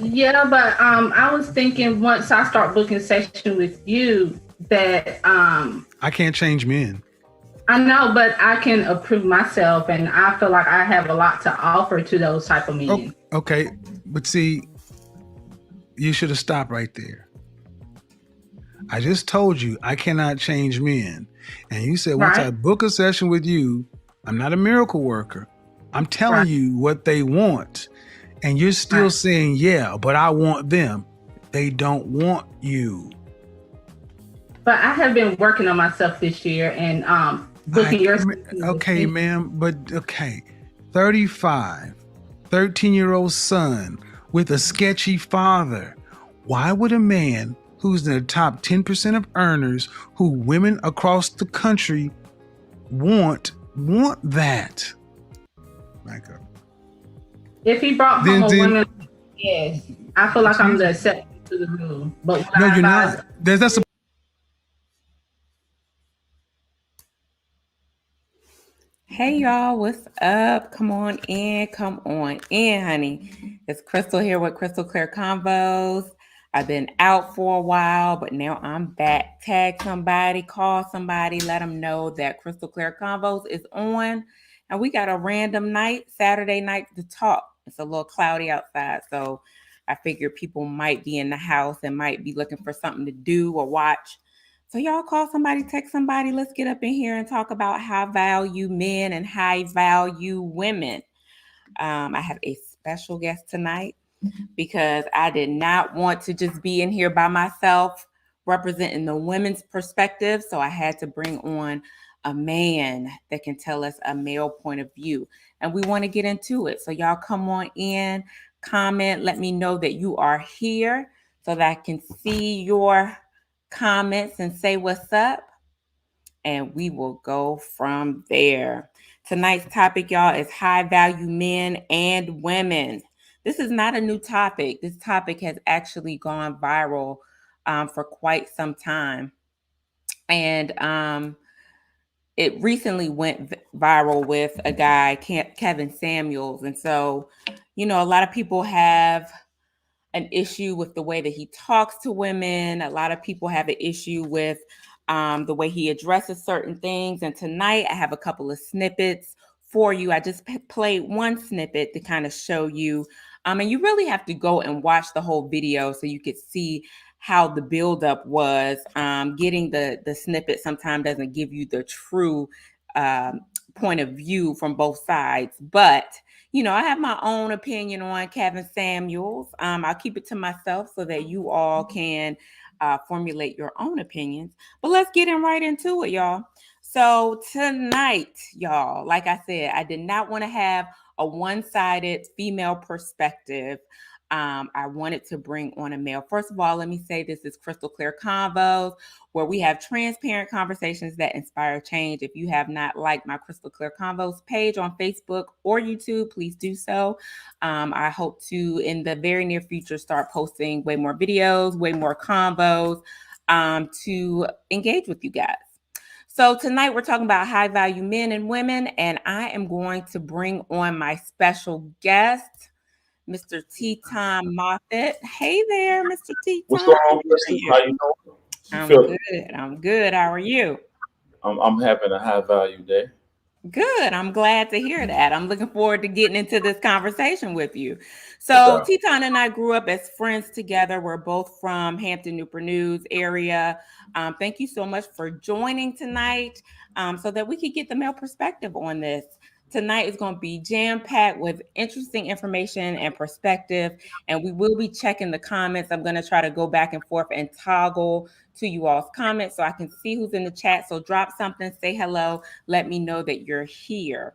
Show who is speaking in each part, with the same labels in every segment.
Speaker 1: Yeah, but I was thinking once I start booking session with you that
Speaker 2: I can't change men.
Speaker 1: I know, but I can approve myself, and I feel like I have a lot to offer to those type of
Speaker 2: Oh,
Speaker 1: men.
Speaker 2: okay. But see, you should have stopped right there. I just told you I cannot change men. And you said once I
Speaker 1: Right,
Speaker 2: book a session with you, I'm not a miracle worker. I'm telling
Speaker 1: right,
Speaker 2: you what they want. And you're still
Speaker 1: right.
Speaker 2: saying, yeah, but I want them. They don't want you.
Speaker 1: But I have been working on myself this year and
Speaker 2: I,
Speaker 1: booking your session with
Speaker 2: okay,
Speaker 1: me.
Speaker 2: ma'am, but okay. 35, 13-year-old son with a sketchy father. Why would a man who's in the top 10% of earners who women across the country want that? Micah.
Speaker 1: If he brought home a
Speaker 2: Then
Speaker 1: woman, yes, I feel like I'm
Speaker 2: excuse
Speaker 1: the
Speaker 2: me.
Speaker 1: exception to the rule. But would
Speaker 2: No,
Speaker 1: I
Speaker 2: you're
Speaker 1: advise?
Speaker 2: not. That's a
Speaker 3: Hey y'all, what's up? Come on in, honey. It's Crystal here with Crystal Clear Convos. I've been out for a while, but now I'm back. Tag somebody, call somebody, let them know that Crystal Clear Convos is on. And we got a random night, Saturday night to talk. It's a little cloudy outside, so I figure people might be in the house and might be looking for something to do or watch. So y'all call somebody, text somebody. Let's get up in here and talk about high value men and high value women. I have a special guest tonight because I did not want to just be in here by myself representing the women's perspective. So I had to bring on a man that can tell us a male point of view. And we want to get into it. So y'all come on in, comment, let me know that you are here so that I can see your comments and say what's up. And we will go from there. Tonight's topic, y'all, is high value men and women. This is not a new topic. This topic has actually gone viral for quite some time. And it recently went viral with a guy, Kevin Samuels. And so, a lot of people have an issue with the way that he talks to women. A lot of people have an issue with the way he addresses certain things. And tonight I have a couple of snippets for you. I just played one snippet to kind of show you. And you really have to go and watch the whole video so you could see how the buildup was. Getting the snippet sometimes doesn't give you the true point of view from both sides. But I have my own opinion on Kevin Samuels. I'll keep it to myself so that you all can formulate your own opinions. But let's get right into it, y'all. So tonight, y'all, like I said, I did not want to have a one-sided female perspective. I wanted to bring on a male. First of all, let me say this is Crystal Clear Convos, where we have transparent conversations that inspire change. If you have not liked my Crystal Clear Convos page on Facebook or YouTube, please do so. I hope to, in the very near future, start posting way more videos, way more convos to engage with you guys. So tonight we're talking about high value men and women, and I am going to bring on my special guest, Mr. Teton Moffitt. Hey there, Mr.
Speaker 4: What's
Speaker 3: Teton.
Speaker 4: going on,
Speaker 3: How are
Speaker 4: Kristen?
Speaker 3: you?
Speaker 4: How you doing? You
Speaker 3: I'm
Speaker 4: feel
Speaker 3: good. I'm good. How are you?
Speaker 4: I'm having a high value day.
Speaker 3: Good. I'm glad to hear that. I'm looking forward to getting into this conversation with you.
Speaker 4: No
Speaker 3: So,
Speaker 4: doubt.
Speaker 3: Teton and I grew up as friends together. We're both from Hampton, Newport News area. Thank you so much for joining tonight so that we could get the male perspective on this. Tonight is going to be jam packed with interesting information and perspective, and we will be checking the comments. I'm going to try to go back and forth and toggle to you all's comments so I can see who's in the chat. So, drop something, say hello, let me know that you're here.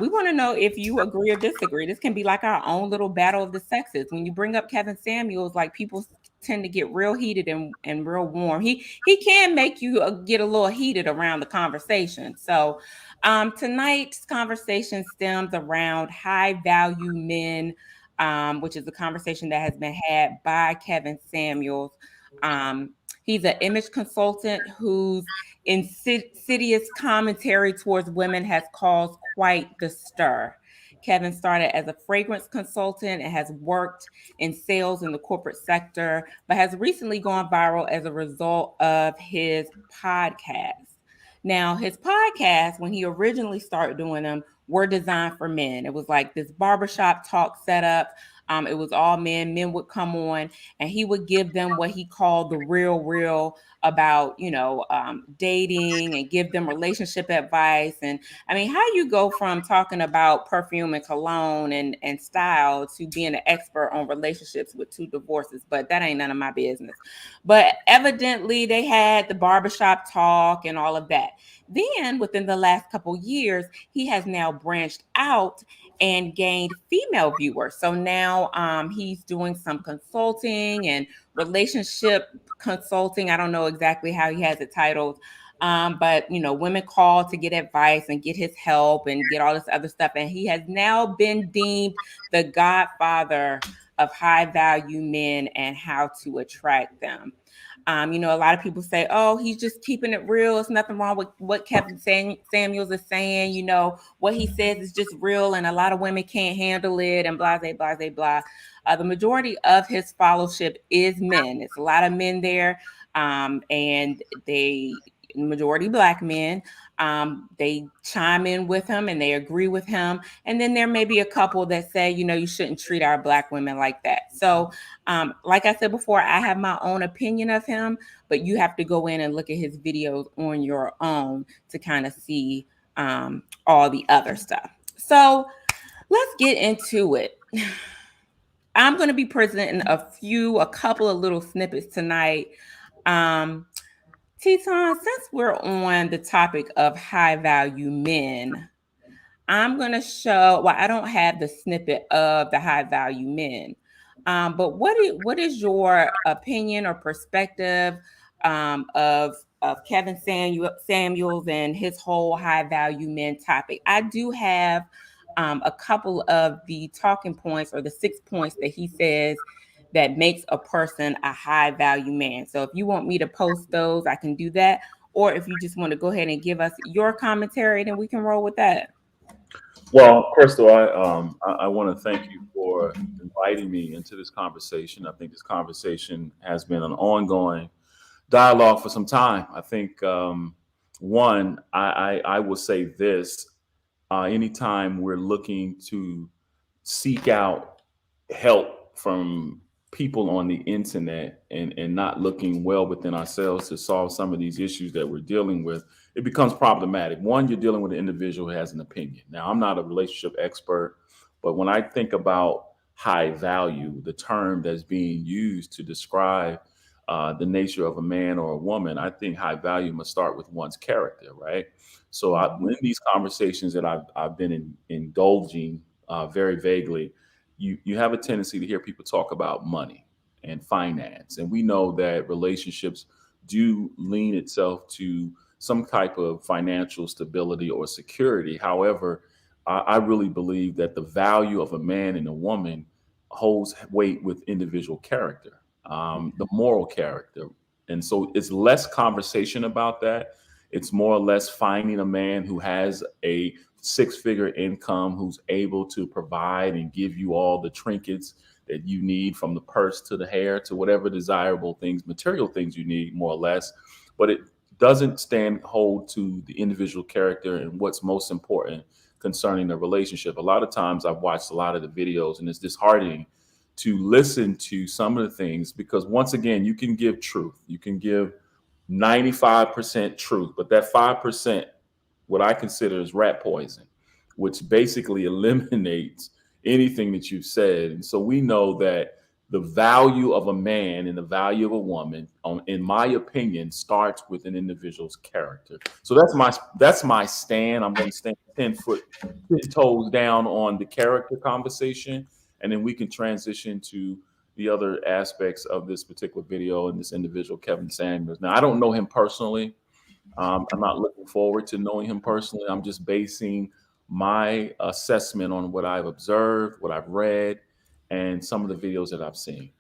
Speaker 3: We want to know if you agree or disagree. This can be like our own little battle of the sexes. When you bring up Kevin Samuels, like people tend to get real heated and real warm. He can make you get a little heated around the conversation. So tonight's conversation stems around high value men, which is a conversation that has been had by Kevin Samuels. He's an image consultant whose insidious commentary towards women has caused quite the stir. Kevin started as a fragrance consultant and has worked in sales in the corporate sector, but has recently gone viral as a result of his podcast. Now, his podcast, when he originally started doing them, were designed for men. It was like this barbershop talk setup. It was all men. Men would come on and he would give them what he called the real about, dating, and give them relationship advice. And I mean, how you go from talking about perfume and cologne and style to being an expert on relationships with 2 divorces, but that ain't none of my business. But evidently they had the barbershop talk and all of that. Then within the last couple years, he has now branched out and gained female viewers. So now he's doing some consulting and relationship consulting. I don't know exactly how he has it titled. But women call to get advice and get his help and get all this other stuff. And he has now been deemed the godfather of high value men and how to attract them. A lot of people say, oh, he's just keeping it real. There's nothing wrong with what Kevin Samuels is saying. What he says is just real. And a lot of women can't handle it and blah, blah, blah, blah, blah. The majority of his followership is men. It's a lot of men there. And majority Black men, they chime in with him and they agree with him. And then there may be a couple that say, you shouldn't treat our Black women like that. So like I said before, I have my own opinion of him, but you have to go in and look at his videos on your own to kind of see all the other stuff. So let's get into it. I'm going to be presenting a couple of little snippets tonight. Teton, since we're on the topic of high value men, I'm going to show, I don't have the snippet of the high value men, but what is your opinion or perspective of Kevin Samuels and his whole high value men topic? I do have a couple of the talking points or the 6 points that he says that makes a person a high value man. So if you want me to post those, I can do that. Or if you just want to go ahead and give us your commentary, then we can roll with that.
Speaker 4: Well, Crystal, I want to thank you for inviting me into this conversation. I think this conversation has been an ongoing dialogue for some time. I think, one, I will say this, anytime we're looking to seek out help from people on the internet and not looking well within ourselves to solve some of these issues that we're dealing with, it becomes problematic. One, you're dealing with an individual who has an opinion. Now, I'm not a relationship expert, but when I think about high value, the term that's being used to describe the nature of a man or a woman, I think high value must start with one's character, right? So in these conversations that I've been indulging very vaguely, you have a tendency to hear people talk about money and finance. And we know that relationships do lean itself to some type of financial stability or security. However, I really believe that the value of a man and a woman holds weight with individual character, the moral character. And so it's less conversation about that. It's more or less finding a man who has a 6-figure income, who's able to provide and give you all the trinkets that you need, from the purse to the hair to whatever desirable things, material things you need, more or less. But it doesn't hold to the individual character and what's most important concerning the relationship. A lot of times I've watched a lot of the videos and it's disheartening to listen to some of the things, because once again, you can give truth. You can give 95% truth, but that 5%, what I consider is rat poison, which basically eliminates anything that you've said. And so we know that the value of a man and the value of a woman, in my opinion, starts with an individual's character. So that's my stand. I'm going to stand 10 toes down on the character conversation, and then we can transition to the other aspects of this particular video and this individual, Kevin Samuels. Now, I don't know him personally. I'm not looking forward to knowing him personally. I'm just basing my assessment on what I've observed, what I've read, and some of the videos that I've seen.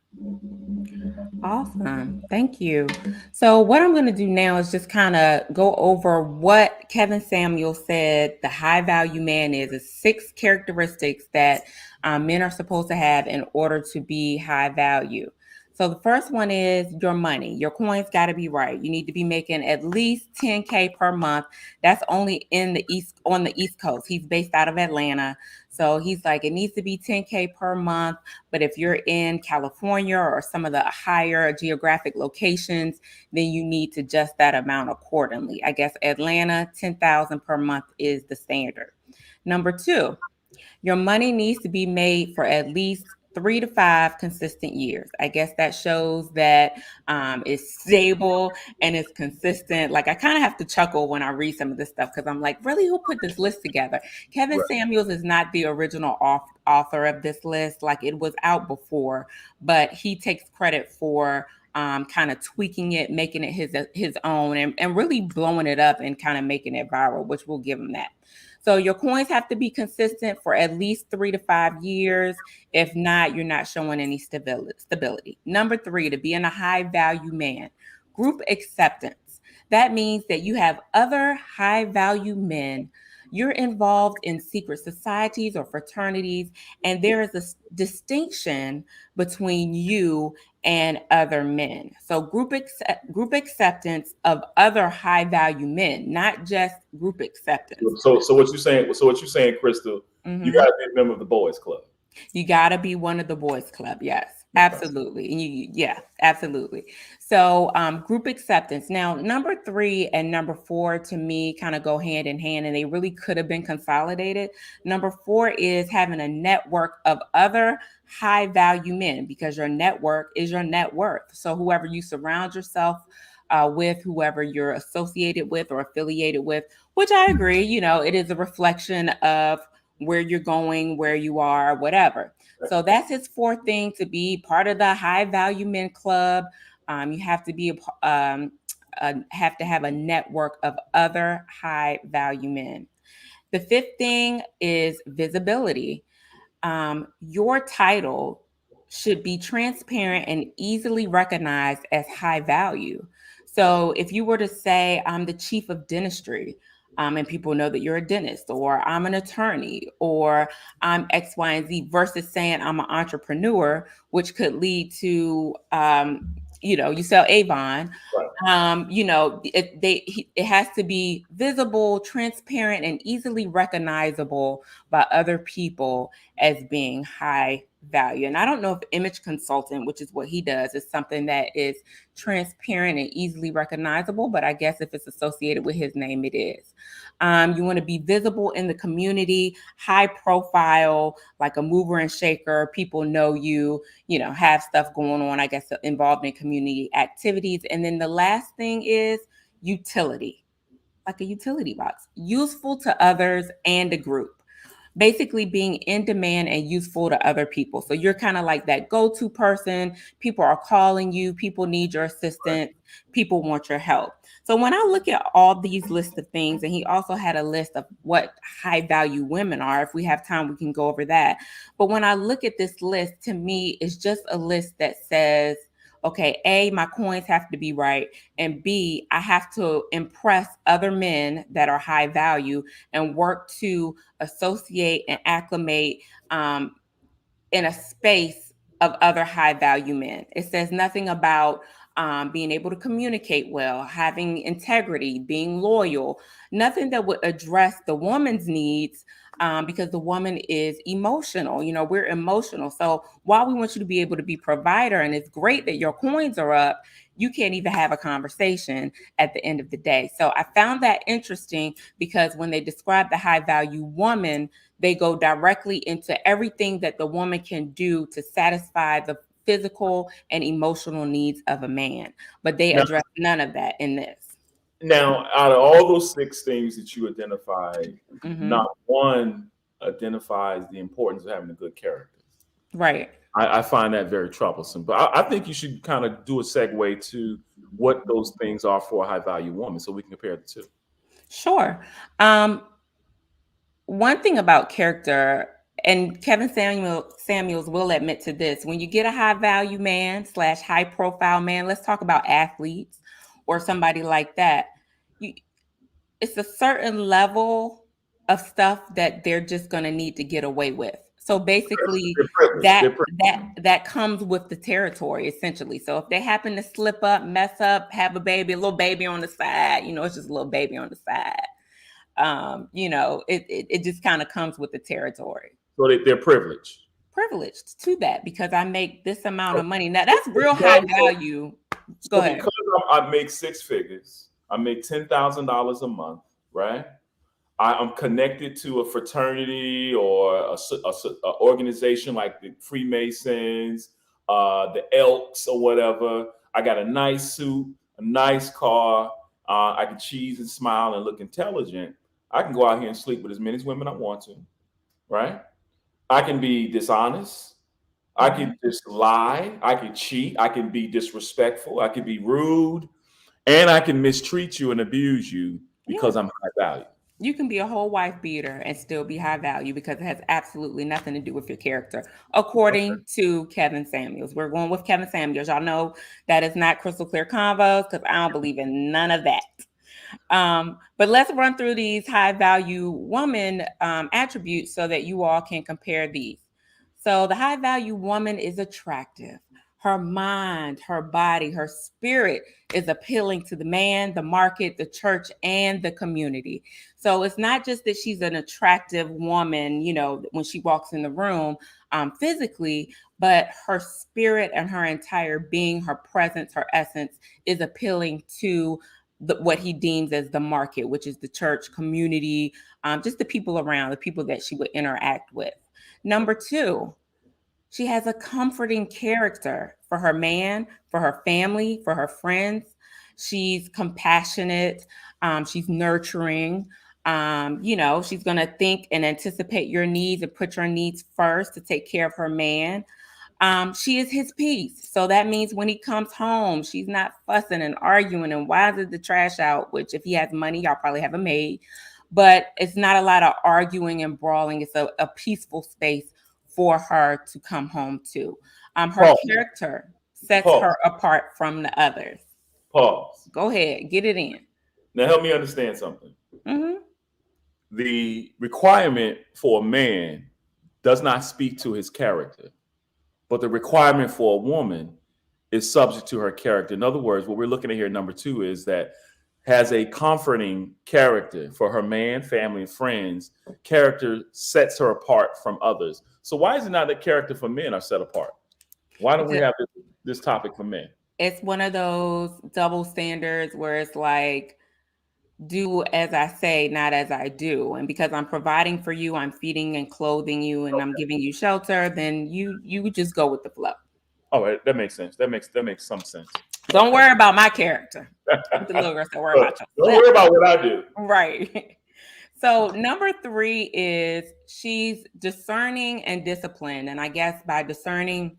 Speaker 3: Awesome. Thank you. So, what I'm going to do now is just kind of go over what Kevin Samuel said the high value man is 6 characteristics that men are supposed to have in order to be high value. So, the first one is your money. Your coins got to be right. You need to be making at least 10K per month. That's only in the on the East Coast. He's based out of Atlanta. So, he's like, it needs to be 10K per month. But if you're in California or some of the higher geographic locations, then you need to adjust that amount accordingly. I guess Atlanta, 10,000 per month is the standard. Number 2, your money needs to be made for at least 3 to 5 consistent years. I guess that shows that it's stable and it's consistent. Like I kind of have to chuckle when I read some of this stuff because I'm like, really, who put this list together? Kevin Samuels is not the original author of this list. Like it was out before, but he takes credit for kind of tweaking it, making it his own, and really blowing it up and kind of making it viral, which we'll give him that. So your coins have to be consistent for at least 3 to 5 years. If not, you're not showing any stability. Number 3, to be in a high value man, group acceptance. That means that you have other high value men. You're involved in secret societies or fraternities, and there is a distinction between you and other men. So group acceptance of other high value men, not just group acceptance.
Speaker 4: So what you're saying? So what you're saying, Crystal? Mm-hmm. You got to be a member of the boys' club.
Speaker 3: You got to be one of the boys' club. Yes. Absolutely. And absolutely. So group acceptance. Now, number 3 and number 4 to me kind of go hand in hand, and they really could have been consolidated. Number 4 is having a network of other high value men, because your network is your net worth. So whoever you surround yourself with, whoever you're associated with or affiliated with, which I agree, it is a reflection of where you're going, where you are, whatever. So that's his 4th thing, to be part of the high value men club. You have to be have to have a network of other high value men. The 5th thing is visibility. Your title should be transparent and easily recognized as high value. So if you were to say, I'm the chief of dentistry, and people know that you're a dentist, or I'm an attorney, or I'm X, Y, and Z, versus saying I'm an entrepreneur, which could lead to, you sell Avon. Right. It has to be visible, transparent, and easily recognizable by other people as being high value. And I don't know if image consultant, which is what he does, is something that is transparent and easily recognizable, but I guess if it's associated with his name, it is. You want to be visible in the community, high profile, like a mover and shaker. People know you, have stuff going on, I guess, involved in community activities. And then the last thing is utility, like a utility box, useful to others and a group. Basically being in demand and useful to other people. So you're kind of like that go-to person. People are calling you. People need your assistance. People want your help. So when I look at all these lists of things, and he also had a list of what high value women are. If we have time, we can go over that. But when I look at this list, to me, it's just a list that says, okay, A, my coins have to be right. And B, I have to impress other men that are high value and work to associate and acclimate in a space of other high value men. It says nothing about being able to communicate well, having integrity, being loyal, nothing that would address the woman's needs. Because the woman is emotional, we're emotional. So while we want you to be able to be provider, and it's great that your coins are up, you can't even have a conversation at the end of the day. So I found that interesting, because when they describe the high value woman, they go directly into everything that the woman can do to satisfy the physical and emotional needs of a man. But they address none of that in this.
Speaker 4: Now, out of all those 6 things that you identified, not one identifies the importance of having a good character.
Speaker 3: Right.
Speaker 4: I find that very troublesome. But I think you should kind of do a segue to what those things are for a high value woman, so we can compare the two.
Speaker 3: Sure. One thing about character, and Kevin Samuels will admit to this. When you get a high value man / high profile man, let's talk about athletes or somebody like that. It's a certain level of stuff that they're just going to need to get away with. So basically, that comes with the territory, essentially. So if they happen to slip up, mess up, have a little baby on the side, it's just a little baby on the side. It just kind of comes with the territory.
Speaker 4: So they're privileged.
Speaker 3: Privileged to that because I make this amount of money. Now that's real high value. Go ahead.
Speaker 4: Because I make six figures. I make $10,000 a month, right? I'm connected to a fraternity or a organization like the Freemasons, the Elks or whatever. I got a nice suit, a nice car. I can cheese and smile and look intelligent. I can go out here and sleep with as many women I want to, right? I can be dishonest. I can just lie. I can cheat. I can be disrespectful. I can be rude. And I can mistreat you and abuse you because I'm high value.
Speaker 3: You can be a whole wife beater and still be high value because it has absolutely nothing to do with your character, according to Kevin Samuels. We're going with Kevin Samuels. Y'all know that is not Crystal Clear Convos because I don't believe in none of that. But let's run through these high value woman attributes so that you all can compare these. So the high value woman is attractive. Her mind, her body, her spirit is appealing to the man, the market, the church, and the community. So it's not just that she's an attractive woman, when she walks in the room physically, but her spirit and her entire being, her presence, her essence is appealing to what he deems as the market, which is the church, community, just the people around, the people that she would interact with. Number two, she has a comforting character for her man, for her family, for her friends. She's compassionate. She's nurturing. She's going to think and anticipate your needs and put your needs first to take care of her man. She is his peace. So that means when he comes home, she's not fussing and arguing and why is the trash out? Which if he has money, y'all probably have a maid. But it's not a lot of arguing and brawling. It's a peaceful space for her to come home to. Her character sets her apart from the others.
Speaker 4: Pause.
Speaker 3: Go ahead, get it in.
Speaker 4: Now help me understand something.
Speaker 3: Mm-hmm.
Speaker 4: The requirement for a man does not speak to his character, but the requirement for a woman is subject to her character. In other words, what we're looking at here, number two, is that has a comforting character for her man, family, and friends. Character sets her apart from others. So why is it not that character for men are set apart? Why don't we have this topic for men?
Speaker 3: It's one of those double standards where it's like, do as I say, not as I do. And because I'm providing for you, I'm feeding and clothing you, and I'm giving you shelter, then you just go with the flow.
Speaker 4: All right, that makes sense. That makes some sense.
Speaker 3: Don't worry about my character. The little girl said, worry about yourself.
Speaker 4: Don't worry about what I do.
Speaker 3: Right. So number three is she's discerning and disciplined. And I guess by discerning,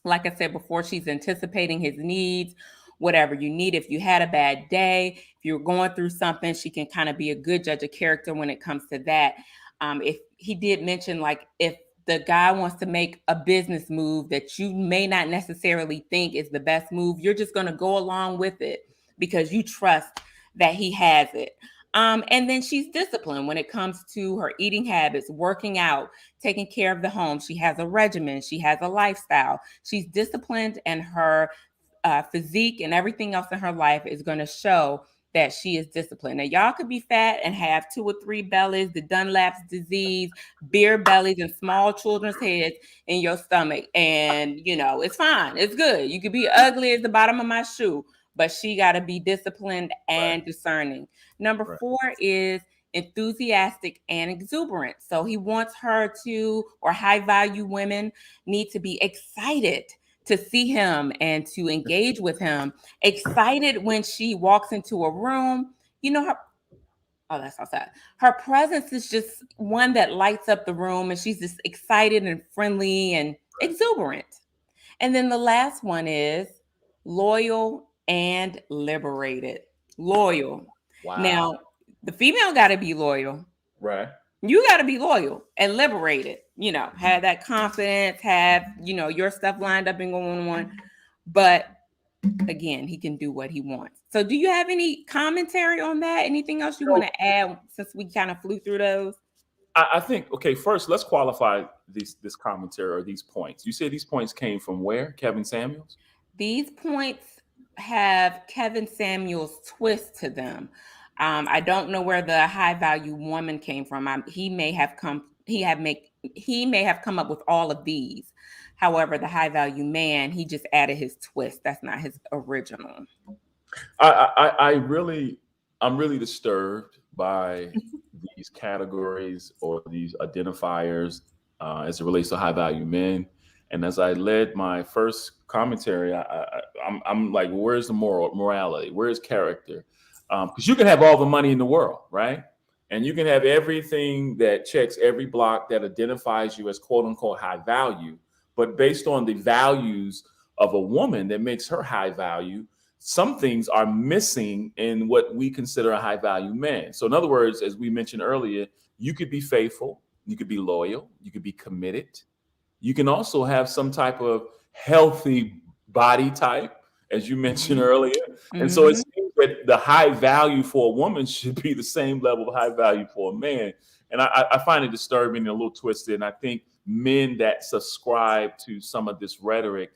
Speaker 3: like I said before, she's anticipating his needs, whatever you need. If you had a bad day, if you're going through something, she can kind of be a good judge of character when it comes to that. If he did mention, like, if the guy wants to make a business move that you may not necessarily think is the best move, you're just going to go along with it because you trust that he has it. And then she's disciplined when it comes to her eating habits, working out, taking care of the home. She has a regimen. She has a lifestyle. She's disciplined, and her physique and everything else in her life is going to show that she is disciplined. Now, y'all could be fat and have 2 or 3 bellies, the Dunlap's disease, beer bellies, and small children's heads in your stomach. And, it's fine. It's good. You could be ugly as the bottom of my shoe, but she got to be disciplined and discerning. Number 4 is enthusiastic and exuberant. So he wants her to, or high value women need to be excited to see him and to engage with him. Excited when she walks into a room. That's outside. Her presence is just one that lights up the room, and she's just excited and friendly and exuberant. And then the last one is loyal and liberated. Loyal.
Speaker 4: Wow.
Speaker 3: Now, the female got to be loyal.
Speaker 4: Right.
Speaker 3: You got to be loyal and liberated, have that confidence, have, your stuff lined up and going on. But again, he can do what he wants. So do you have any commentary on that? Anything else you want to add since we kind of flew through those?
Speaker 4: I think, okay, first let's qualify this commentary or these points. You say these points came from where? Kevin Samuels?
Speaker 3: These points have Kevin Samuels' twist to them. I don't know where the high value woman came from. He may have come up with all of these. However, the high value man, he just added his twist. That's not his original.
Speaker 4: I'm really disturbed by these categories or these identifiers as it relates to high value men. And as I led my first commentary, I'm like, where's the morality? Where's character? Because you can have all the money in the world, right? And you can have everything that checks every block that identifies you as quote unquote high value. But based on the values of a woman that makes her high value, some things are missing in what we consider a high value man. So in other words, as we mentioned earlier, you could be faithful, you could be loyal, you could be committed. You can also have some type of healthy body type, as you mentioned earlier. And so it seems that the high value for a woman should be the same level of high value for a man. And I find it disturbing and a little twisted. And I think men that subscribe to some of this rhetoric,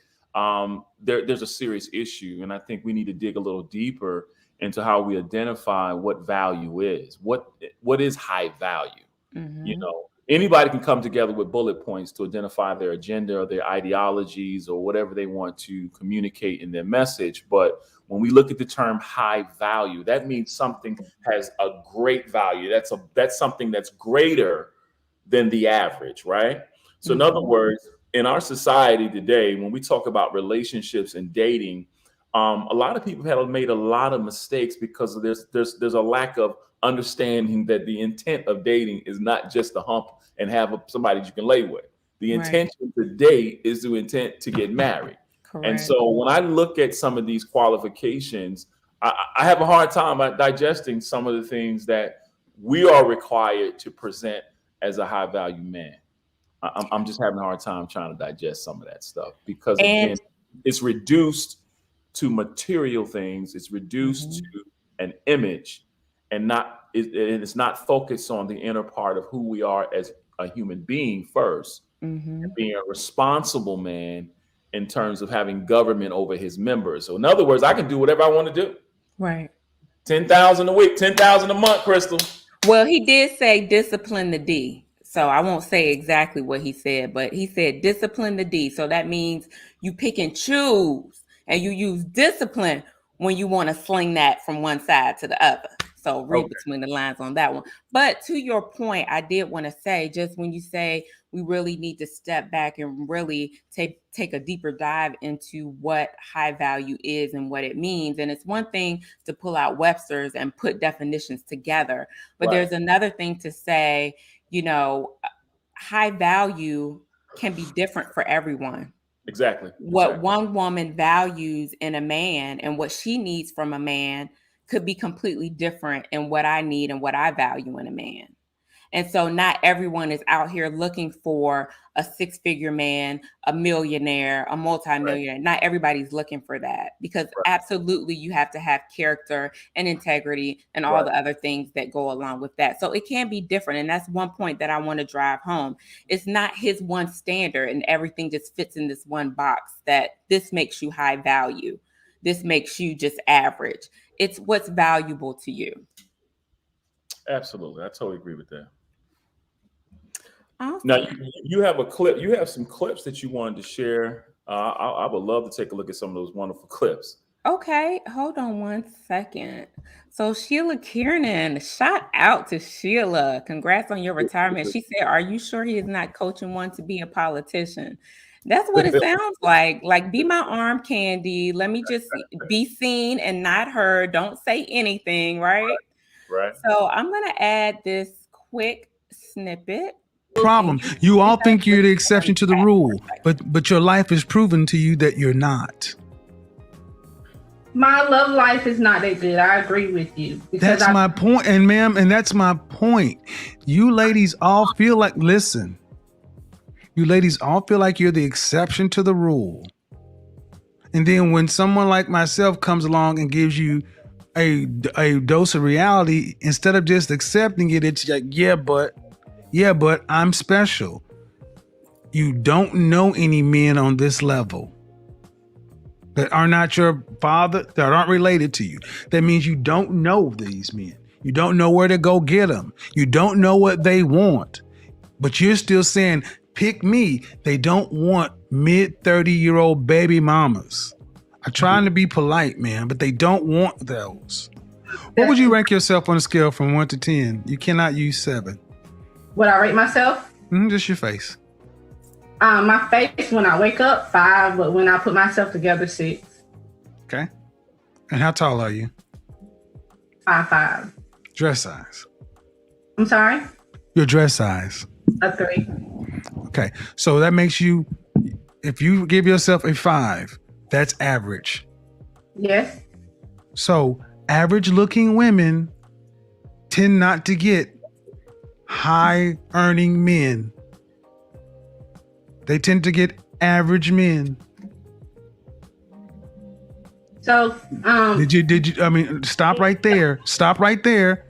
Speaker 4: there's a serious issue. And I think we need to dig a little deeper into how we identify what value is. What is high value? Anybody can come together with bullet points to identify their agenda or their ideologies or whatever they want to communicate in their message. But when we look at the term high value, that means something has a great value. That's something that's greater than the average, right? So in other words, in our society today, when we talk about relationships and dating, a lot of people have made a lot of mistakes because there's a lack of understanding that the intent of dating is not just to hump and have somebody you can lay with. The intention to date is the intent to get married. Correct. And so when I look at some of these qualifications, I have a hard time digesting some of the things that we are required to present as a high value man. I'm just having a hard time trying to digest some of that stuff because again, it's reduced to material things. It's reduced to an image and it's not focused on the inner part of who we are as a human being first, and being a responsible man in terms of having government over his members. So in other words, I can do whatever I want to do.
Speaker 3: Right.
Speaker 4: 10,000 a week, 10,000 a month, Crystal.
Speaker 3: Well, he did say discipline the D. So I won't say exactly what he said, but he said discipline the D. So that means you pick and choose and you use discipline when you want to sling that from one side to the other. So read between the lines on that one. But to your point, I did want to say, just when you say we really need to step back and really take a deeper dive into what high value is and what it means. And it's one thing to pull out Webster's and put definitions together, but there's another thing to say, high value can be different for everyone.
Speaker 4: Exactly.
Speaker 3: What one woman values in a man and what she needs from a man could be completely different in what I need and what I value in a man. And so not everyone is out here looking for a six-figure man, a millionaire, a multimillionaire. Right. Not everybody's looking for that because absolutely you have to have character and integrity and all the other things that go along with that. So it can be different. And that's one point that I want to drive home. It's not his one standard and everything just fits in this one box that this makes you high value. This makes you just average. It's what's valuable to you.
Speaker 4: Absolutely. I totally agree with that.
Speaker 3: Awesome.
Speaker 4: Now, you have a clip. You have some clips that you wanted to share. I would love to take a look at some of those wonderful clips.
Speaker 3: Okay. Hold on one second. So Sheila Kiernan, shout out to Sheila. Congrats on your retirement. She said, are you sure he is not coaching one to be a politician? That's what it sounds like. Like, be my arm candy. Let me just be seen and not heard. Don't say anything, right?
Speaker 4: Right.
Speaker 3: So I'm going to add this quick snippet.
Speaker 2: Problem. You all think you're the exception to the rule, but your life has proven to you that you're not.
Speaker 1: My love life is not that good. I agree with you. Because
Speaker 2: That's my point, and ma'am, and that's my point. You ladies all feel like, listen, you ladies all feel like you're the exception to the rule. And then when someone like myself comes along and gives you a dose of reality, instead of just accepting it, it's like, yeah, but I'm special. You don't know any men on this level that are not your father, that aren't related to you. That means you don't know these men. You don't know where to go get them. You don't know what they want. But you're still saying, pick me. They don't want mid 30-year-old baby mamas. I'm trying to be polite, man, but they don't want those. What would you rank yourself on a scale from 1 to 10? You cannot use 7.
Speaker 1: Would I rate myself?
Speaker 2: Just your face.
Speaker 1: My face when I wake up, 5, but when I put myself together, 6.
Speaker 2: Okay. And how tall are you?
Speaker 1: 5'5".
Speaker 2: Dress size.
Speaker 1: I'm sorry?
Speaker 2: Your dress size.
Speaker 1: A 3.
Speaker 2: Okay. So that makes you, if you give yourself a 5, that's average.
Speaker 1: Yes.
Speaker 2: So average looking women tend not to get high earning men. They tend to get average men.
Speaker 1: So,
Speaker 2: did you, I mean, stop right there. Stop right there.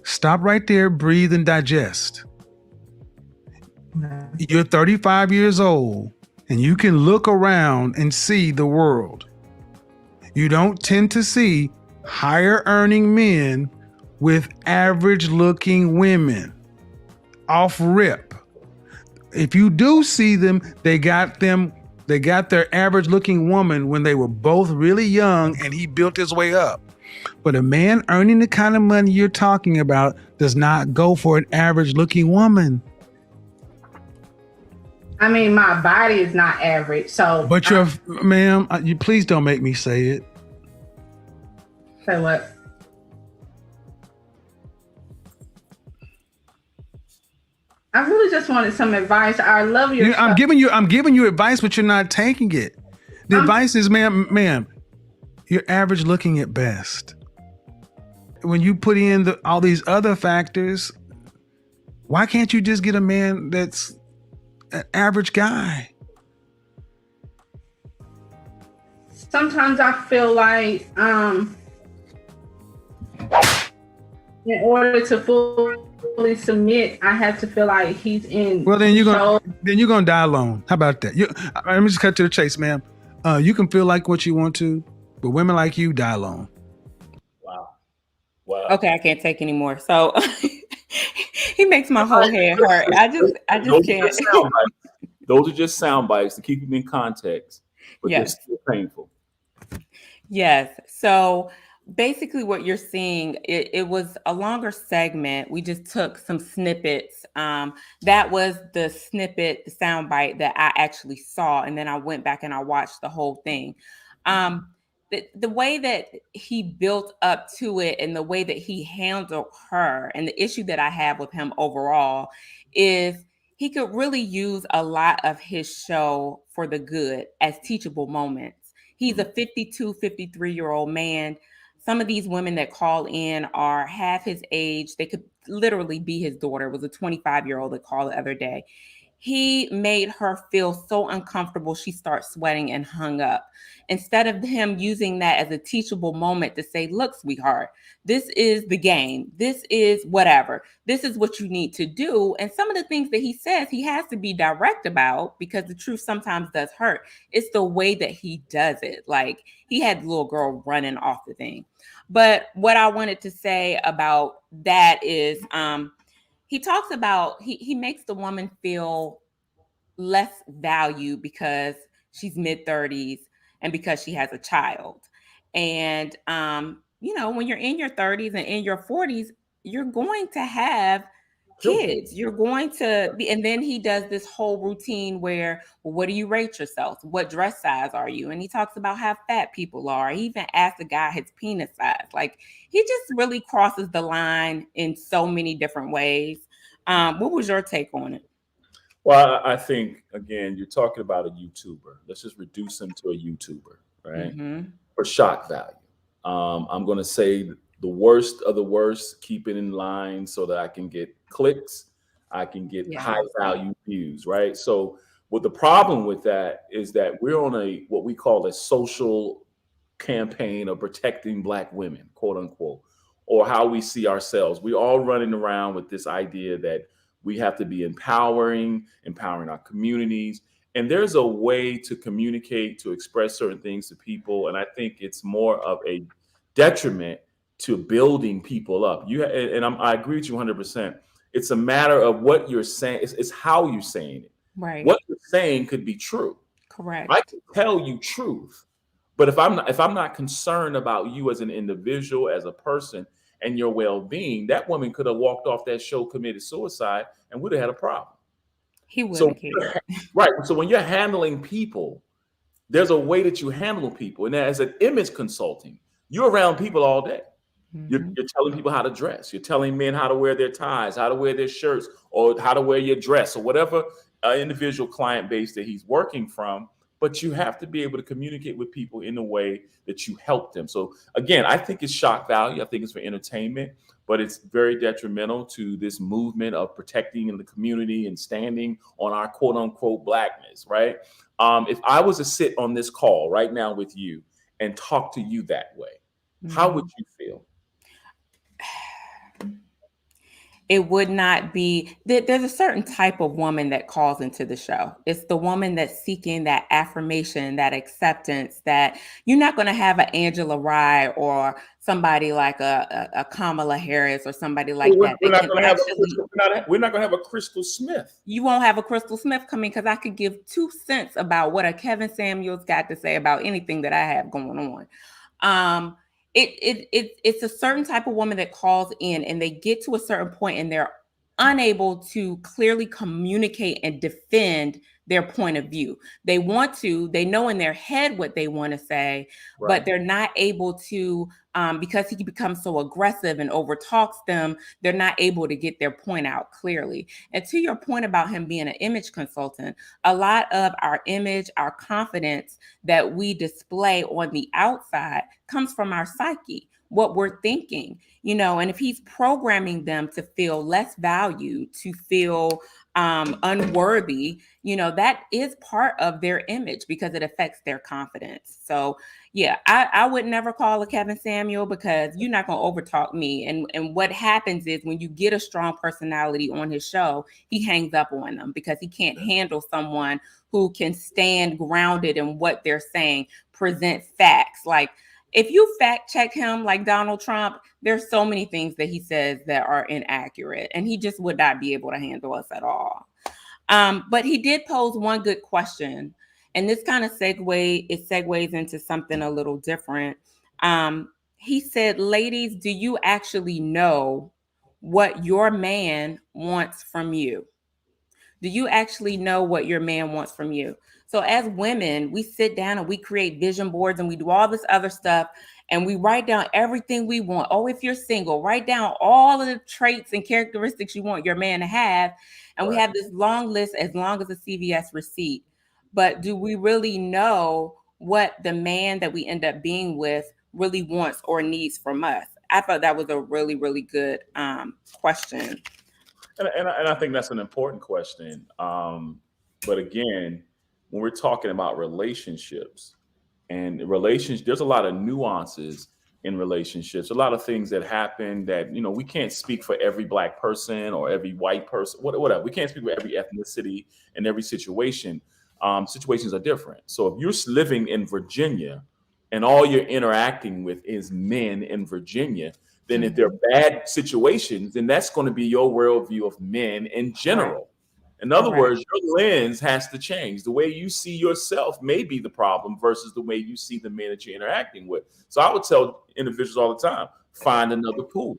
Speaker 2: Stop right there. Breathe and digest. You're 35 years old and you can look around and see the world. You don't tend to see higher earning men with average looking women off rip. If you do see them, they got their average looking woman when they were both really young and he built his way up. But a man earning the kind of money you're talking about does not go for an average looking woman.
Speaker 1: I mean, my body is not average, so.
Speaker 2: But ma'am, you please don't make me say it.
Speaker 1: Say what? I really just wanted some advice. I love your.
Speaker 2: I'm giving you advice, but you're not taking it. The advice is, ma'am, you're average looking at best. When you put in all these other factors, why can't you just get a man that's an average guy?
Speaker 1: Sometimes I feel like in order to fully submit, I have to feel like he's in.
Speaker 2: Well, then you're gonna die alone. How about that? Let me just cut to the chase, ma'am. You can feel like what you want to, but women like you die alone.
Speaker 4: Wow.
Speaker 3: Okay, I can't take anymore. So he makes my whole head hurt. I just can't.
Speaker 4: Those are just sound bites to keep them in context, but
Speaker 3: Yes.
Speaker 4: they're still painful.
Speaker 3: Yes. So basically what you're seeing, it was a longer segment. We just took some snippets. That was the snippet, the sound bite that I actually saw. And then I went back and I watched the whole thing. The way that he built up to it and the way that he handled her, and the issue that I have with him overall is he could really use a lot of his show for the good as teachable moments. He's a 52, 53-year-old man. Some of these women that call in are half his age. They could literally be his daughter. It was a 25-year-old that called the other day. He made her feel so uncomfortable, she started sweating and hung up. Instead of him using that as a teachable moment to say, look, sweetheart, this is the game. This is whatever. This is what you need to do. And some of the things that he says, he has to be direct about because the truth sometimes does hurt. It's the way that he does it. Like he had the little girl running off the thing. But what I wanted to say about that is, he talks about, he makes the woman feel less valued because she's mid-30s and because she has a child. And, when you're in your 30s and in your 40s, you're going to have kids. You're going to be, and then he does this whole routine where, well, what do you rate yourself? What dress size are you? And he talks about how fat people are. He even asked the guy his penis size. Like he just really crosses the line in so many different ways. What was your take on it?
Speaker 4: Well, I think, again, you're talking about a YouTuber. Let's just reduce him to a YouTuber, right?
Speaker 3: Mm-hmm.
Speaker 4: For shock value. I'm going to say the worst of the worst, keep it in line so that I can get clicks, I can get
Speaker 3: Yeah.
Speaker 4: high value views, right? So what the problem with that is that we're on a what we call a social campaign of protecting Black women, quote unquote, or how we see ourselves. We're all running around with this idea that we have to be empowering our communities. And there's a way to communicate, to express certain things to people. And I think it's more of a detriment to building people up. I agree with you 100%. It's a matter of what you're saying. It's how you're saying it.
Speaker 3: Right.
Speaker 4: What you're saying could be true.
Speaker 3: Correct.
Speaker 4: I can tell you truth, but if I'm not concerned about you as an individual, as a person, and your well-being, that woman could have walked off that show, committed suicide, and would have had a problem.
Speaker 3: He wouldn't care.
Speaker 4: Right. So when you're handling people, there's a way that you handle people. And as an image consulting, you're around people all day.
Speaker 3: Mhm.
Speaker 4: You're telling people how to dress. You're telling men how to wear their ties, how to wear their shirts, or how to wear your dress, or whatever individual client base that he's working from. But you have to be able to communicate with people in a way that you help them. So again, I think it's shock value. I think it's for entertainment, but it's very detrimental to this movement of protecting in the community and standing on our quote unquote Blackness, right? If I was to sit on this call right now with you and talk to you that way, how would you feel?
Speaker 3: It would not be, there's a certain type of woman that calls into the show. It's the woman that's seeking that affirmation, that acceptance, that you're not going to have an Angela Rye or somebody like a Kamala Harris or somebody like that.
Speaker 4: We're not going to have a Crystal Smith.
Speaker 3: You won't have a Crystal Smith coming because I could give 2 cents about what a Kevin Samuels got to say about anything that I have going on. It's a certain type of woman that calls in and they get to a certain point and they're unable to clearly communicate and defend their point of view. They know in their head what they want to say,
Speaker 4: Right.
Speaker 3: but they're not able to, because he becomes so aggressive and overtalks them, they're not able to get their point out clearly. And to your point about him being an image consultant, a lot of our image, our confidence that we display on the outside comes from our psyche, what we're thinking, and if he's programming them to feel less valued, to feel unworthy, that is part of their image because it affects their confidence. So yeah, I would never call a Kevin Samuel because you're not going to overtalk me. And what happens is when you get a strong personality on his show, he hangs up on them because he can't handle someone who can stand grounded in what they're saying, present facts. Like if you fact check him like Donald Trump, there's so many things that he says that are inaccurate and he just would not be able to handle us at all. But he did pose one good question. And this kind of segues into something a little different. He said, ladies, do you actually know what your man wants from you? Do you actually know what your man wants from you? So as women, we sit down and we create vision boards and we do all this other stuff and we write down everything we want. Oh, if you're single, write down all of the traits and characteristics you want your man to have. And we have this long list as long as a CVS receipt. But do we really know what the man that we end up being with really wants or needs from us? I thought that was a really, really good question.
Speaker 4: And I think that's an important question. But again, when we're talking about relationships there's a lot of nuances in relationships, a lot of things that happen that, we can't speak for every Black person or every white person, whatever. We can't speak for every ethnicity and every situation. Situations are different. So if you're living in Virginia and all you're interacting with is men in Virginia, then if they're bad situations, then that's going to be your worldview of men in general. In other words, your lens has to change. The way you see yourself may be the problem versus the way you see the men that you're interacting with. So I would tell individuals all the time, find another pool.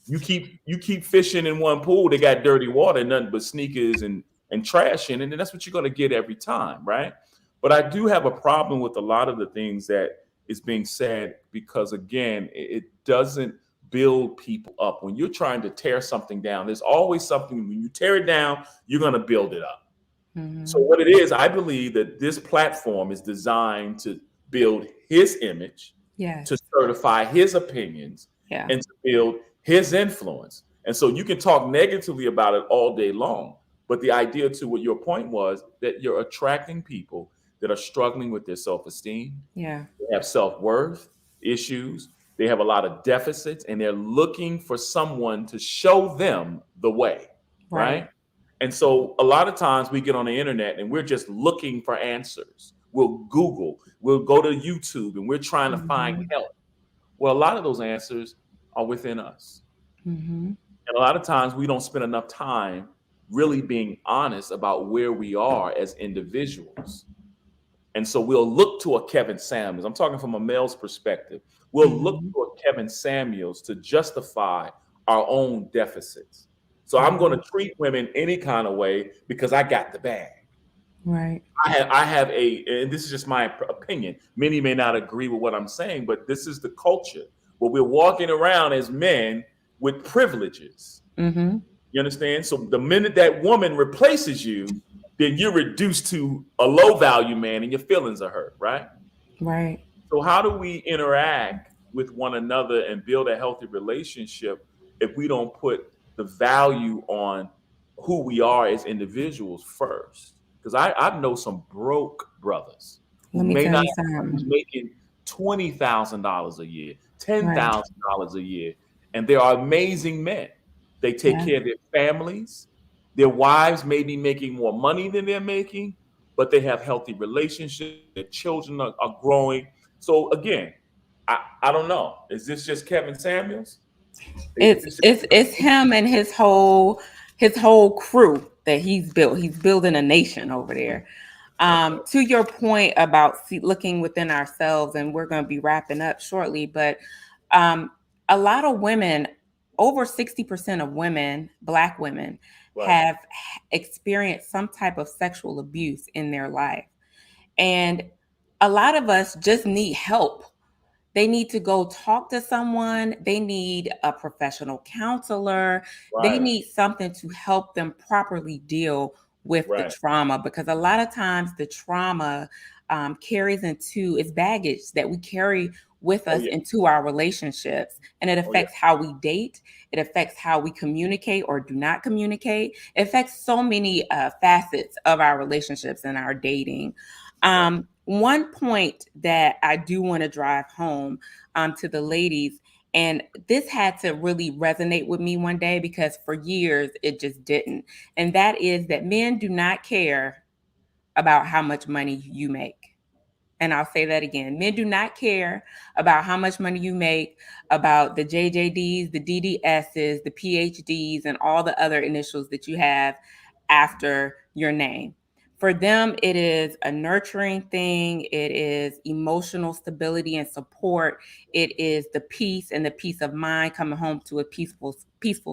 Speaker 4: You keep fishing in one pool, they got dirty water, nothing but sneakers and trash in it, and that's what you're going to get every time, right? But I do have a problem with a lot of the things that is being said because, again, it doesn't build people up. When you're trying to tear something down, there's always something, when you tear it down, you're going to build it up. Mm-hmm. So what it is, I believe that this platform is designed to build his image,
Speaker 3: Yes.
Speaker 4: to certify his opinions
Speaker 3: Yeah.
Speaker 4: and to build his influence. And so you can talk negatively about it all day long. But the idea to what your point was that you're attracting people that are struggling with their self-esteem,
Speaker 3: Yeah.
Speaker 4: they have self-worth issues, they have a lot of deficits, and they're looking for someone to show them the way,
Speaker 3: Right.
Speaker 4: right? And so a lot of times we get on the internet and we're just looking for answers. We'll Google, we'll go to YouTube, and we're trying to find
Speaker 3: Mm-hmm.
Speaker 4: help. Well, a lot of those answers are within us.
Speaker 3: Mm-hmm.
Speaker 4: And a lot of times we don't spend enough time really being honest about where we are as individuals. And so we'll look to a Kevin Samuels. I'm talking from a male's perspective. We'll look
Speaker 3: Mm-hmm.
Speaker 4: to a Kevin Samuels to justify our own deficits. So I'm going
Speaker 3: Mm-hmm.
Speaker 4: to treat women any kind of way because I got the bag.
Speaker 3: Right.
Speaker 4: I have and this is just my opinion. Many may not agree with what I'm saying, but this is the culture where we're walking around as men with privileges.
Speaker 3: Mm-hmm.
Speaker 4: You understand? So the minute that woman replaces you, then you're reduced to a low value man and your feelings are hurt, right?
Speaker 3: Right.
Speaker 4: So how do we interact with one another and build a healthy relationship if we don't put the value on who we are as individuals first? Because I know some broke brothers who
Speaker 3: Let me
Speaker 4: may
Speaker 3: tell
Speaker 4: not
Speaker 3: you
Speaker 4: who's
Speaker 3: something.
Speaker 4: making $20,000 a year,
Speaker 3: Right.
Speaker 4: $10,000 a year, and they are amazing men. They take
Speaker 3: Yeah.
Speaker 4: care of their families. Their wives may be making more money than they're making, but they have healthy relationships. Their children are growing. So again, I don't know. Is this just Kevin Samuels?
Speaker 3: It's
Speaker 4: Is
Speaker 3: it's it's him and his whole crew that he's built. He's building a nation over there. To your point about looking within ourselves, and we're going to be wrapping up shortly, but um, a lot of women, over 60% of women, Black women,
Speaker 4: right,
Speaker 3: have experienced some type of sexual abuse in their life. And a lot of us just need help. They need to go talk to someone. They need a professional counselor. They
Speaker 4: right,
Speaker 3: need something to help them properly deal with the
Speaker 4: right.
Speaker 3: trauma, because a lot of times the trauma carries into is baggage that we carry with
Speaker 4: Oh
Speaker 3: us
Speaker 4: yeah,
Speaker 3: into our relationships, and it
Speaker 4: oh yeah,
Speaker 3: affects how we date. It affects how we communicate or do not communicate. It affects so many facets of our relationships and our dating.
Speaker 4: right.
Speaker 3: One point that I do want to drive home to the ladies, and this had to really resonate with me one day because for years it just didn't. And that is that men do not care about how much money you make. And I'll say that again. Men do not care about how much money you make, about the JJDs, the DDSs, the PhDs, and all the other initials that you have after your name. For them, it is a nurturing thing. It is emotional stability and support. It is the peace and the peace of mind coming home to a peaceful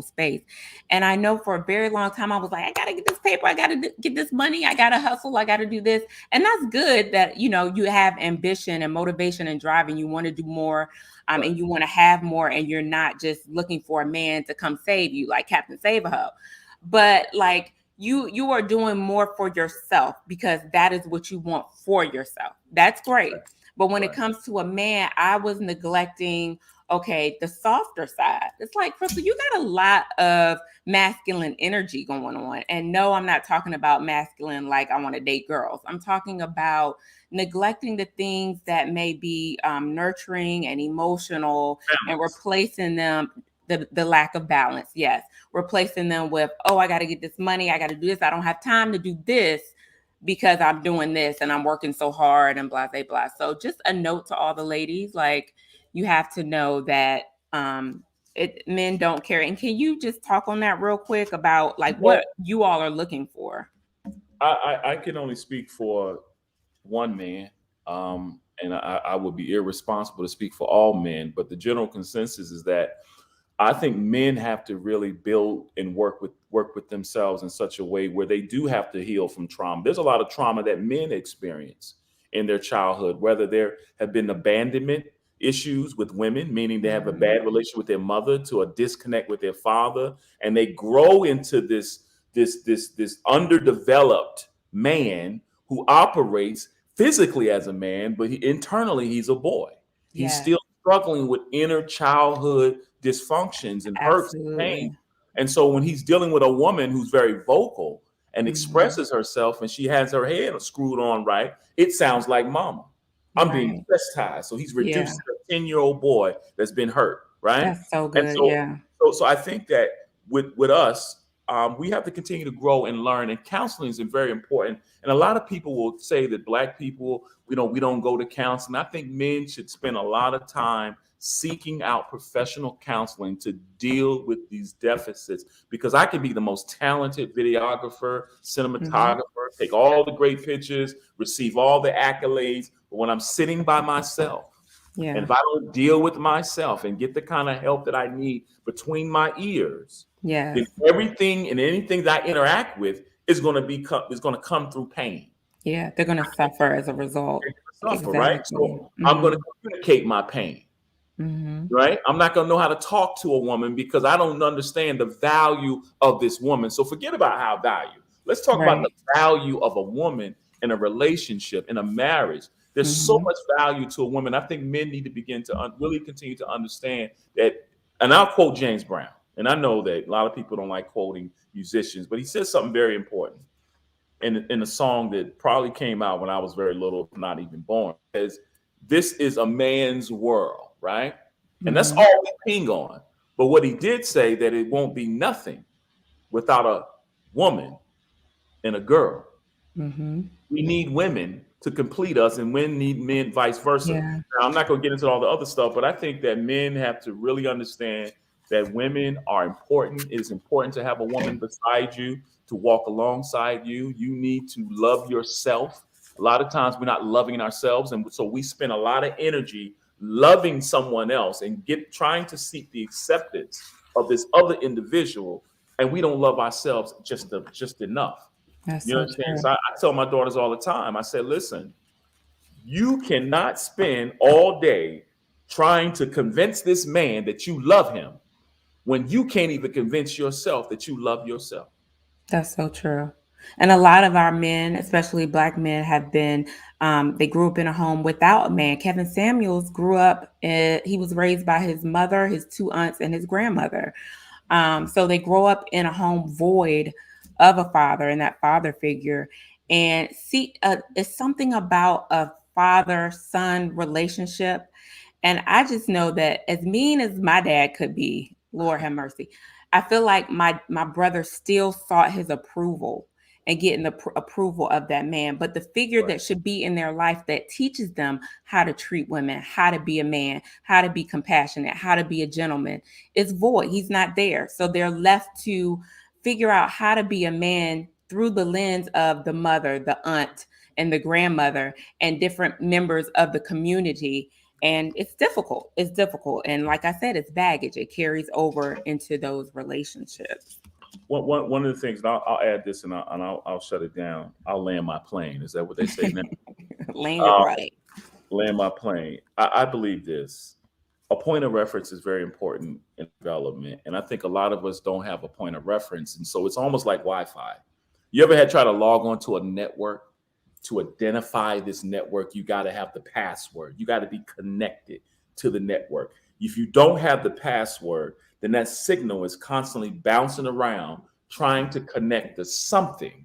Speaker 3: space. And I know for a very long time, I was like, I got to get this paper. I got to get this money. I got to hustle. I got to do this. And that's good that, you have ambition and motivation and drive and you want to do more
Speaker 4: Right.
Speaker 3: and you want to have more, and you're not just looking for a man to come save you like Captain Save-A-Ho. But like you are doing more for yourself because that is what you want for yourself. That's great.
Speaker 4: Right.
Speaker 3: But when it
Speaker 4: Right.
Speaker 3: comes to a man, I was neglecting, okay, the softer side. It's like, Crystal, you got a lot of masculine energy going on. And no, I'm not talking about masculine like I want to date girls. I'm talking about neglecting the things that may be nurturing and emotional and
Speaker 4: Balance.
Speaker 3: replacing them, the lack of balance. Yes. Replacing them with, oh, I got to get this money. I got to do this. I don't have time to do this because I'm doing this and I'm working so hard and blah, blah, blah. So just a note to all the ladies, like you have to know that men don't care. And can you just talk on that real quick about like
Speaker 4: Well,
Speaker 3: what you all are looking for?
Speaker 4: I can only speak for one man, and I would be irresponsible to speak for all men. But the general consensus is that I think men have to really build and work with themselves in such a way where they do have to heal from trauma. There's a lot of trauma that men experience in their childhood, whether there have been abandonment issues with women, meaning they have a bad relationship with their mother, to a disconnect with their father, and they grow into this underdeveloped man who operates physically as a man, but internally he's a boy. He's
Speaker 3: Yeah,
Speaker 4: still struggling with inner childhood dysfunctions and hurts and pain.
Speaker 3: absolutely.
Speaker 4: And so when he's dealing with a woman who's very vocal and
Speaker 3: Mhm.
Speaker 4: expresses herself and she has her head screwed on right, it sounds like mama. I'm being
Speaker 3: Right.
Speaker 4: chastised. So he's
Speaker 3: Yeah.
Speaker 4: reducing a 10-year-old boy that's been hurt, right?
Speaker 3: That's so
Speaker 4: And
Speaker 3: good.
Speaker 4: so
Speaker 3: Yeah.
Speaker 4: so I think that with us, we have to continue to grow and learn, and counseling is very important. And a lot of people will say that Black people, we don't go to counseling. I think men should spend a lot of time seeking out professional counseling to deal with these deficits, because I can be the most talented videographer,
Speaker 3: Mhm.
Speaker 4: cinematographer, take all the great pictures, receive all the accolades, but when I'm sitting by myself, and
Speaker 3: Yeah.
Speaker 4: if I don't deal with myself and get the kind of help that I need between my ears, then
Speaker 3: Yes.
Speaker 4: everything and anything that I interact with is going to come through pain.
Speaker 3: Yeah. They're gonna suffer as a result.
Speaker 4: They're going to suffer, right?
Speaker 3: Exactly.
Speaker 4: So I'm going to
Speaker 3: Mhm.
Speaker 4: communicate my pain,
Speaker 3: Mhm.
Speaker 4: right? I'm not going to know how to talk to a woman because I don't understand the value of this woman. So forget about how value. Let's talk about the
Speaker 3: Right.
Speaker 4: value of a woman in a relationship, in a marriage. There's so
Speaker 3: Mhm.
Speaker 4: much value to a woman. I think men need to begin to really continue to understand that. And I'll quote James Brown. And I know that a lot of people don't like quoting musicians, but he says something very important in a song that probably came out when I was very little, not even born. Is this is a man's world, right? And that's
Speaker 3: Mhm.
Speaker 4: all we ping on. But what he did say that it won't be nothing without a woman and a girl.
Speaker 3: Mhm.
Speaker 4: We need women to complete us, and men need men, vice versa.
Speaker 3: Yeah.
Speaker 4: Now, I'm not going to get into all the other stuff, but I think that men have to really understand that women are important. It is important to have a woman beside you, to walk alongside you. You need to love yourself. A lot of times we're not loving ourselves, and so we spend a lot of energy loving someone else and trying to seek the acceptance of this other individual, and we don't love ourselves just enough.
Speaker 3: That's
Speaker 4: You know
Speaker 3: so
Speaker 4: what I'm saying?
Speaker 3: true.
Speaker 4: So I tell my daughters all the time, I said, listen, you cannot spend all day trying to convince this man that you love him when you can't even convince yourself that you love yourself.
Speaker 3: That's so true. And a lot of our men, especially Black men, have been, they grew up in a home without a man. Kevin Samuels grew up, he was raised by his mother, his two aunts, and his grandmother. So they grow up in a home void of a father and that father figure. And see, it's something about a father son relationship. And I just know that as mean as my dad could be, Lord have mercy, I feel like my brother still sought his approval and getting the approval of that man. But the figure
Speaker 4: Right.
Speaker 3: that should be in their life that teaches them how to treat women, how to be a man, how to be compassionate, how to be a gentleman is void. He's not there. So they're left to figure out how to be a man through the lens of the mother, the aunt, and the grandmother, and different members of the community. And it's difficult. It's difficult. And like I said, it's baggage. It carries over into those relationships.
Speaker 4: One of the things, and I'll add this and I'll shut it down. I'll land my plane. Is that what they say now?
Speaker 3: Land it
Speaker 4: Uh,
Speaker 3: right.
Speaker 4: Land my plane. I believe this. A point of reference is very important in development. And I think a lot of us don't have a point of reference. And so it's almost like Wi-Fi. You ever had try to log on to a network? To identify this network, you got to have the password. You got to be connected to the network. If you don't have the password, then that signal is constantly bouncing around trying to connect to something,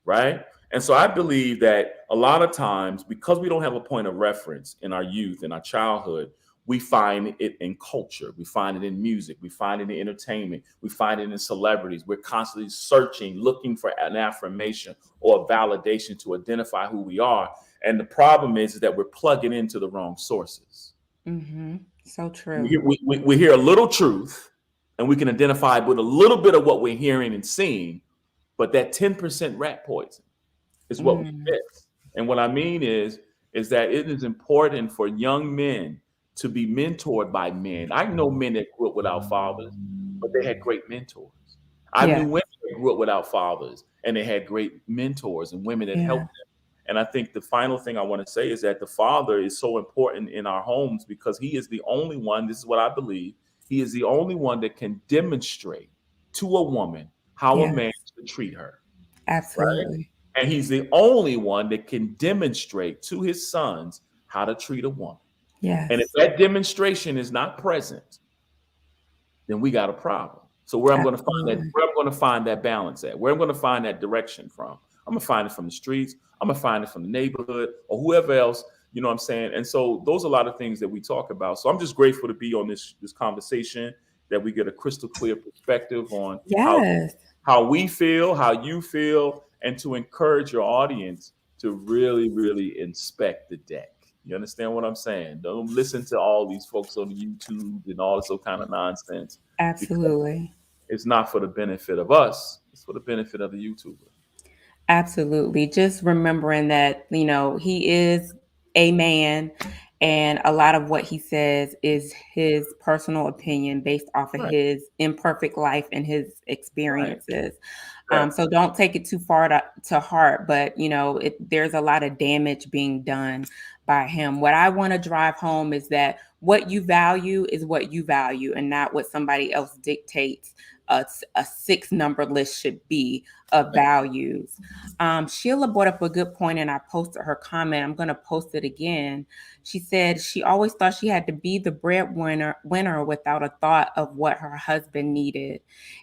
Speaker 4: right? And so I believe that a lot of times, because we don't have a point of reference in our youth, in our childhood, we find it in culture, we find it in music, we find it in entertainment, we find it in celebrities. We're constantly searching, looking for an affirmation or a validation to identify who we are. And the problem is that we're plugging into the wrong sources.
Speaker 3: Mm-hmm. So
Speaker 4: We
Speaker 3: true.
Speaker 4: hear, we hear a little truth and we can identify with a little bit of what we're hearing and seeing, but that 10% rat poison is what we
Speaker 3: Mm.
Speaker 4: miss. And what I mean is that it is important for young men to be mentored by men. I know men that grew up without fathers, but they had great mentors. I
Speaker 3: Yeah.
Speaker 4: knew women that grew up without fathers and they had great mentors and women that
Speaker 3: Yeah.
Speaker 4: helped them. And I think the final thing I want to say is that the father is so important in our homes because he is the only one, this is what I believe, he is the only one that can demonstrate to a woman how a
Speaker 3: Yeah.
Speaker 4: man should treat her, right?
Speaker 3: Absolutely.
Speaker 4: And he's the only one that can demonstrate to his sons how to treat a woman. And if
Speaker 3: Yes.
Speaker 4: that demonstration is not present, then we got a problem. So where I'm going to find that,
Speaker 3: Absolutely.
Speaker 4: where I'm going to find that balance at, where I'm going to find that direction from, I'm going to find it from the streets. I'm going to find it from the neighborhood or whoever else, you know what I'm saying? And so those are a lot of things that we talk about. So I'm just grateful to be on this conversation, that we get a crystal clear perspective on
Speaker 3: Yes.
Speaker 4: how we feel, how you feel, and to encourage your audience to really, really inspect the deck. You understand what I'm saying? Don't listen to all these folks on YouTube and all this other kind of nonsense, because
Speaker 3: Absolutely.
Speaker 4: it's not for the benefit of us. It's for the benefit of the YouTuber.
Speaker 3: Absolutely. Just remembering that, he is a man, and a lot of what he says is his personal opinion based off of
Speaker 4: Right,
Speaker 3: his imperfect life and his
Speaker 4: right,
Speaker 3: experiences.
Speaker 4: exactly.
Speaker 3: So don't take it too far to heart, but there's a lot of damage being done by him. What I want to drive home is that what you value is what you value, and not what somebody else dictates a six number list should be of
Speaker 4: Right.
Speaker 3: values. Sheila brought up a good point, and I posted her comment. I'm going to post it again. She said she always thought she had to be the breadwinner without a thought of what her husband needed.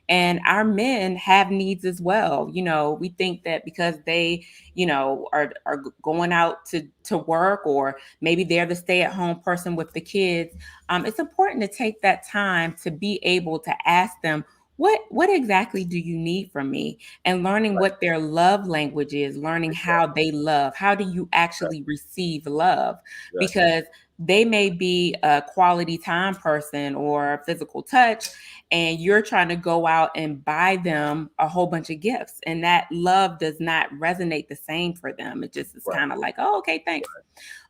Speaker 3: And our men have needs as well. We think that because they, are going out to work, or maybe they're the stay-at-home person with the kids. It's important to take that time to be able to ask them, what exactly do you need from me? And learning what their love language is, learning how they love. How do you actually receive love?
Speaker 4: Exactly.
Speaker 3: Because they may be a quality time person or physical touch, and you're trying to go out and buy them a whole bunch of gifts, and that love does not resonate the same for them. It just is
Speaker 4: Right.
Speaker 3: kind of like, oh, okay, thanks.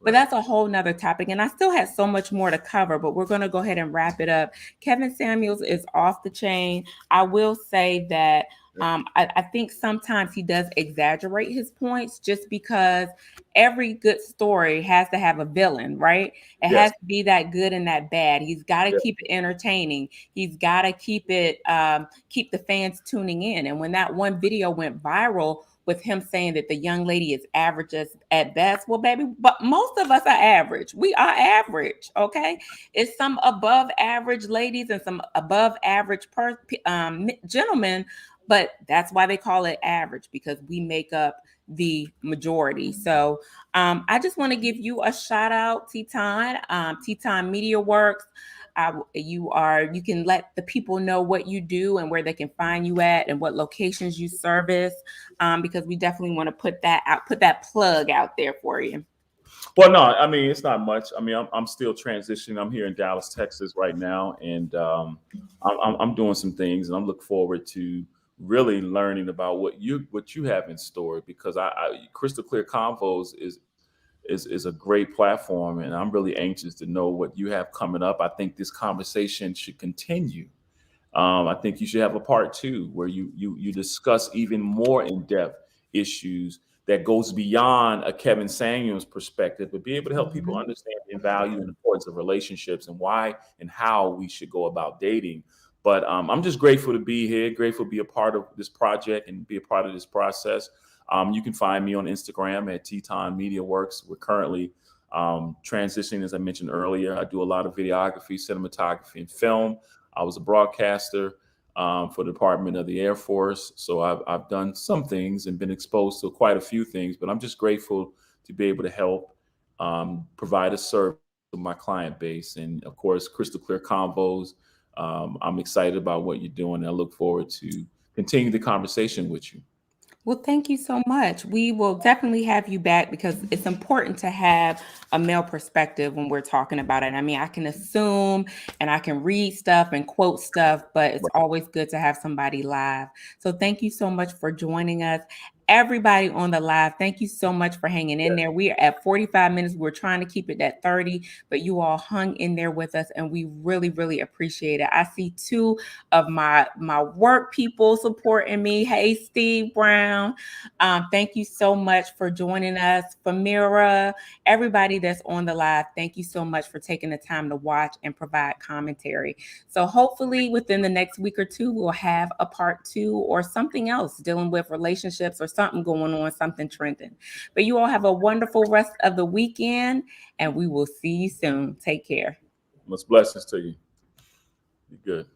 Speaker 3: But
Speaker 4: Right.
Speaker 3: that's a whole nother topic. And I still have so much more to cover, but we're going to go ahead and wrap it up. Kevin Samuels is off the chain. I will say that I think sometimes he does exaggerate his points, just because every good story has to have a villain, right? It
Speaker 4: Yes.
Speaker 3: has to be that good and that bad. He's got to
Speaker 4: Yes.
Speaker 3: keep it entertaining. He's got to keep the fans tuning in. And when that one video went viral with him saying that the young lady is average at best, well, baby, but most of us are average. We are average, okay? It's some above average ladies and some above average gentlemen, but that's why they call it average, because we make up the majority. So I just want to give you a shout out, Teton, Teton Media Works. You can let the people know what you do and where they can find you at and what locations you service, because we definitely want to put that plug out there for you.
Speaker 4: Well, no, I mean, it's not much. I mean, I'm still transitioning. I'm here in Dallas, Texas right now, and I'm doing some things, and I'm looking forward to really learning about what you have in store, because Crystal Clear Convos is a great platform, and I'm really anxious to know what you have coming up. I think this conversation should continue. I think you should have a part two where you discuss even more in depth issues that goes beyond a Kevin Samuels perspective, but be able to help people
Speaker 3: Mhm.
Speaker 4: understand the value and importance of relationships and why and how we should go about dating. But I'm just grateful to be here, grateful to be a part of this project and be a part of this process. You can find me on Instagram at Teton Media Works. We're currently transitioning, as I mentioned earlier. I do a lot of videography, cinematography, and film. I was a broadcaster for the Department of the Air Force. So I've done some things and been exposed to quite a few things, but I'm just grateful to be able to help provide a service to my client base. And of course, Crystal Clear Convos. I'm excited about what you're doing. And I look forward to continue the conversation with you.
Speaker 3: Well, thank you so much. We will definitely have you back, because it's important to have a male perspective when we're talking about it. I mean, I can assume and I can read stuff and quote stuff, but it's always good to have somebody live. So thank you so much for joining us. Everybody on the live, thank you so much for hanging in there. We are at 45 minutes. We're trying to keep it at 30, but you all hung in there with us, and we really, really appreciate it. I see two of my work people supporting me. Hey, Steve Brown. Thank you so much for joining us. Famira, everybody that's on the live, thank you so much for taking the time to watch and provide commentary. So hopefully within the next week or two, we'll have a part two or something else dealing with relationships or something going on, something trending. But you all have a wonderful rest of the weekend, and we will see you soon. Take care.
Speaker 4: Much blessings to you. Be good.